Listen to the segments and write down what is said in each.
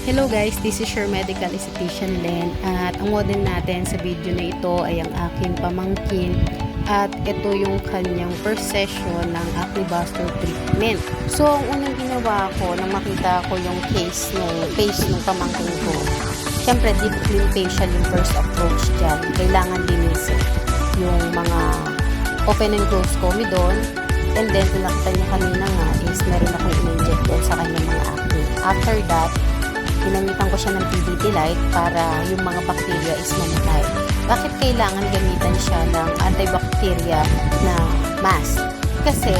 Hello guys, this is your medical esthetician Len at ang model natin sa video na ito ay ang aking pamangkin at ito yung kanyang first session ng acne buster treatment. So ang unang ginawa ko nang makita ko yung face ng pamangkin ko, syempre deep clean facial yung first approach dyan. Kailangan linisin yung mga open and close comedon, and then kung nakita niya kanina nga is meron akong in-inject doon sa kanyang mga acne. After that, ginamitan ko siya ng PDT light para yung mga bacteria is mamatay. Bakit kailangan gamitan siya ng antibacteria na mask? Kasi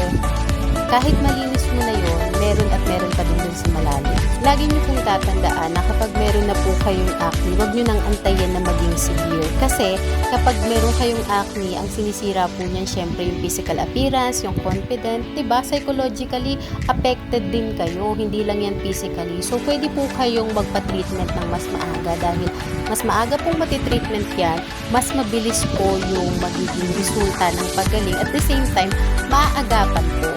kahit malinis mo na yun, meron at meron pa din dun sa malalim. Lagi niyo pong tatandaan na kapag meron na po kayong acne, huwag niyo nang antayin na maging severe. Kasi kapag meron kayong acne, ang sinisira po niyan syempre yung physical appearance, yung confident, diba? Psychologically affected din kayo, hindi lang yan physically. So pwede po kayong magpa-treatment ng mas maaga dahil mas maaga pong matitreatment yan, mas mabilis po yung magiging resulta ng paggaling. At the same time, maaagapan po.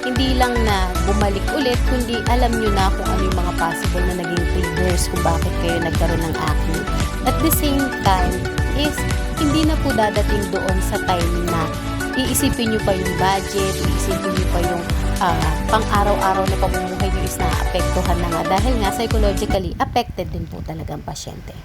Hindi lang na bumalik ulit, kundi alam nyo na kung ano yung mga possible na naging triggers kung bakit kayo nagkaroon ng acne. At the same time, is hindi na po dadating doon sa time na iisipin nyo pa yung budget, iisipin nyo pa yung pang-araw-araw na pamumuhay nyo is naapektuhan na nga dahil nga psychologically affected din po talagang pasyente.